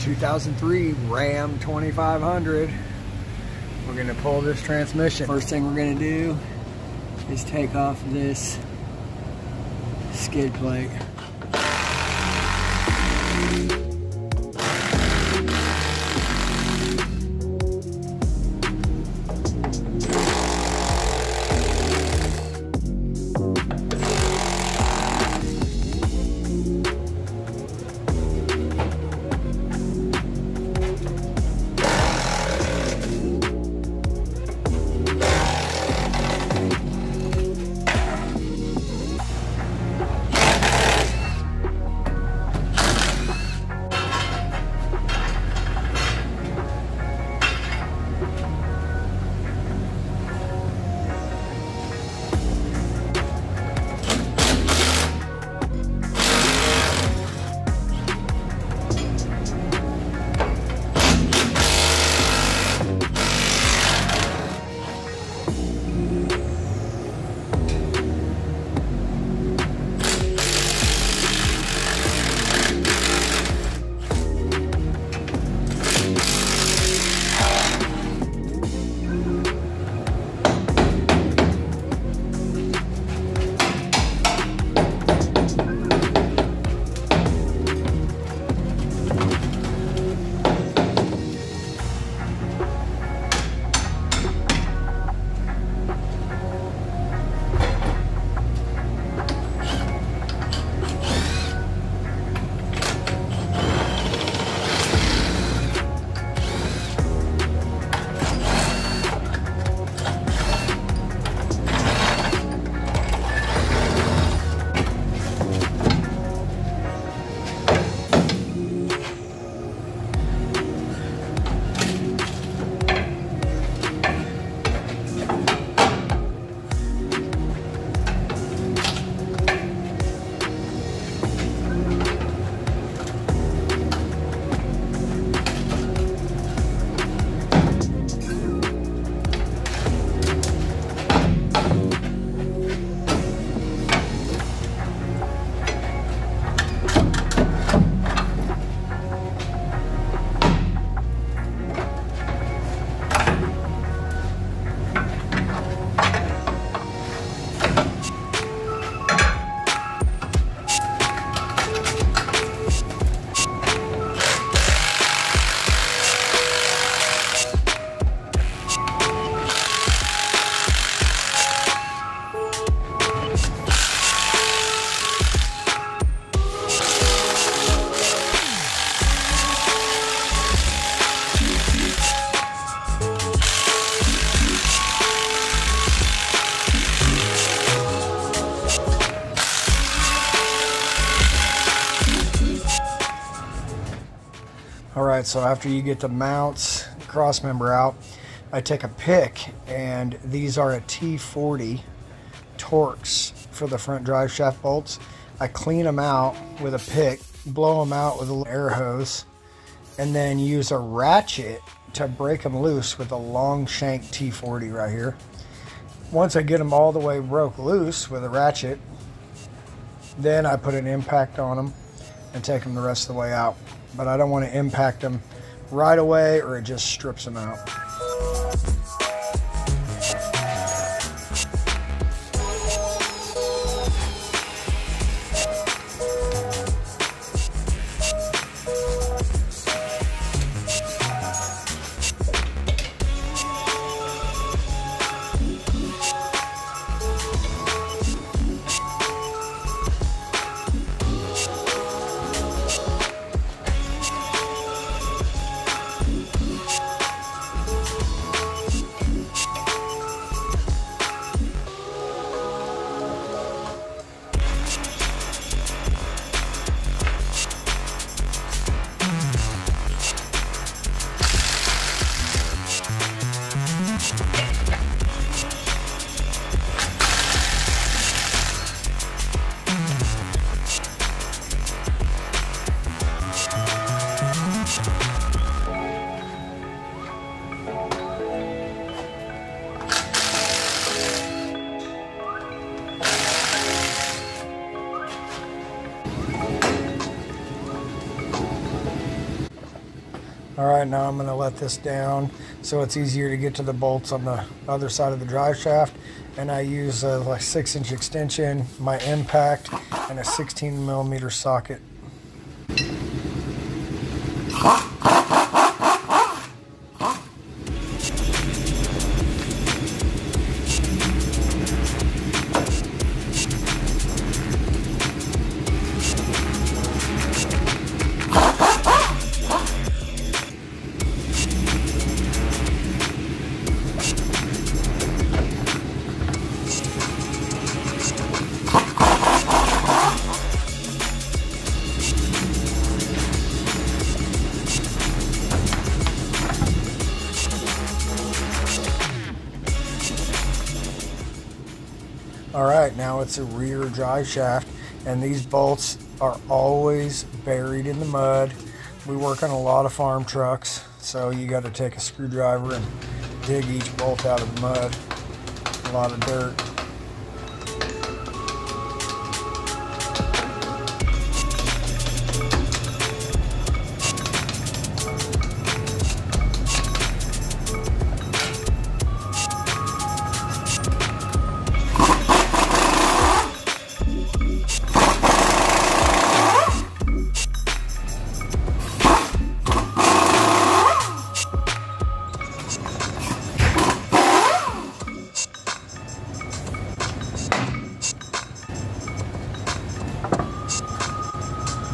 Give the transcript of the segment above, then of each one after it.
2003 Ram 2500. We're gonna pull this transmission. First thing we're gonna do is take off this skid plate. Alright, so after you get the mounts, cross member out, I take a pick, and these are a T40 Torx for the front drive shaft bolts. I clean them out with a pick, blow them out with a little air hose, and then use a ratchet to break them loose with a long shank T40 right here. Once I get them all the way broke loose with a ratchet, then I put an impact on them and take them the rest of the way out. But I don't want to impact them right away or it just strips them out. All right, now I'm going to let this down so it's easier to get to the bolts on the other side of the drive shaft. And I use a 6-inch extension, my impact, and a 16mm socket. Alright, now it's a rear drive shaft, and these bolts are always buried in the mud. We work on a lot of farm trucks, so you got to take a screwdriver and dig each bolt out of the mud. A lot of dirt.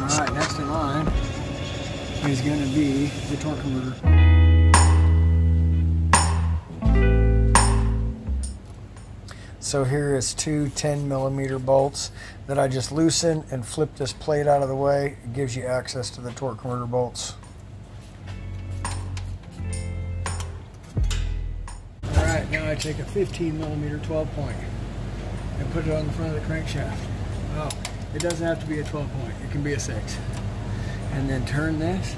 Alright, next in line is going to be the torque converter. So here is two 10mm bolts that I just loosen and flip this plate out of the way. It gives you access to the torque converter bolts. Alright, now I take a 15mm 12 point and put it on the front of the crankshaft. Oh. It doesn't have to be a 12 point, it can be a 6. And then turn this.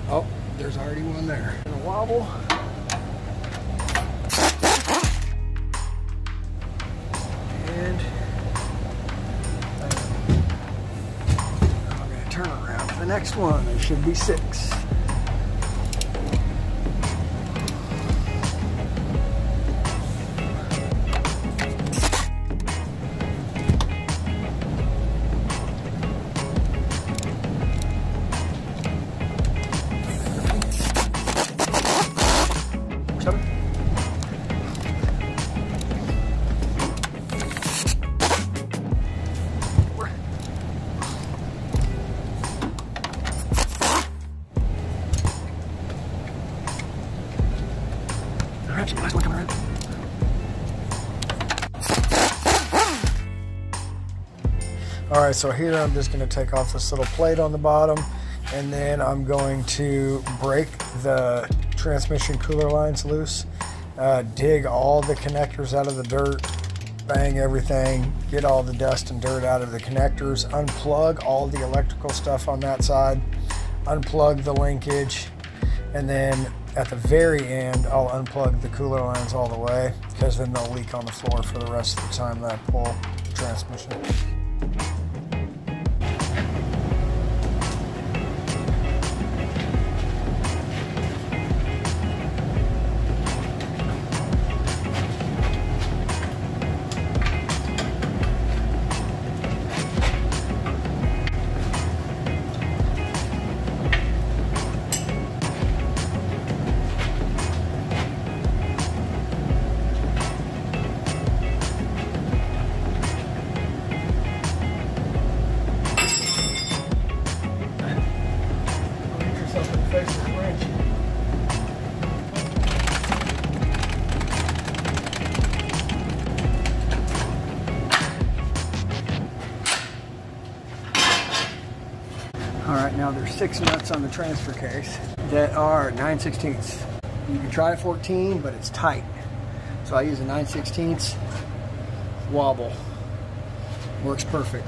Oh, there's already one there. And a wobble. And I'm going to turn around to the next one. There should be 6. Last one coming around. Alright, so here I'm just going to take off this little plate on the bottom, and then I'm going to break the transmission cooler lines loose, dig all the connectors out of the dirt, bang everything, get all the dust and dirt out of the connectors, unplug all the electrical stuff on that side, unplug the linkage, and then at the very end I'll unplug the cooler lines all the way, because then they'll leak on the floor for the rest of the time that I pull the transmission. Alright, now there's 6 nuts on the transfer case that are 9/16. You can try a 14, but it's tight. So I use a 9/16 wobble. Works perfect.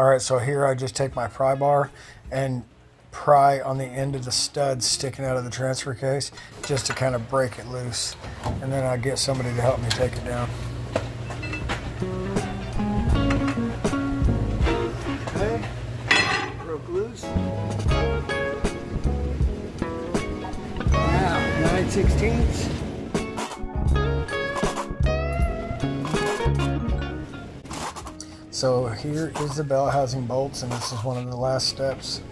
All right, so here I just take my pry bar and pry on the end of the studs sticking out of the transfer case just to kind of break it loose. And then I get somebody to help me take it down. Okay, broke loose. Now, 9/16. So here is the belt housing bolts, and this is one of the last steps.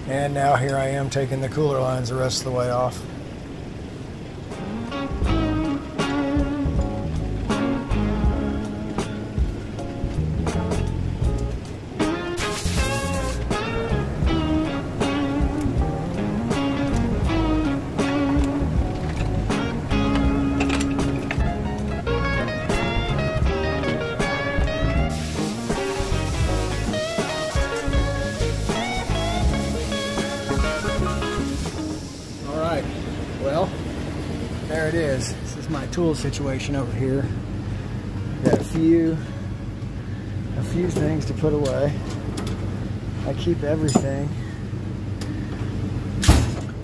And now here I am taking the cooler lines the rest of the way off. Well, there it is. This is my tool situation over here. Got a few things to put away. I keep everything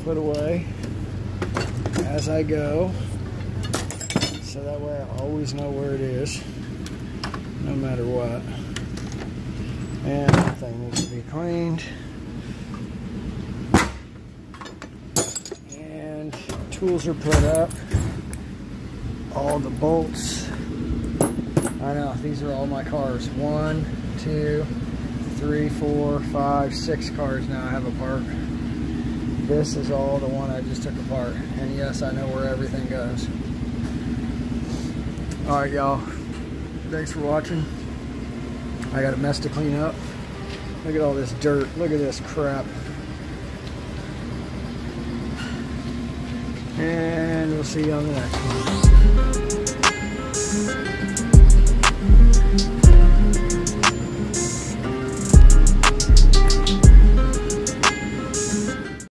put away as I go, so that way I always know where it is, no matter what. And everything needs to be cleaned. Tools are put up, all the bolts. I know, these are all my cars. 1, 2, 3, 4, 5, 6 cars now I have apart. This is all the one I just took apart. And yes, I know where everything goes. Alright y'all, thanks for watching. I got a mess to clean up. Look at all this dirt, look at this crap. And we'll see you on the next one.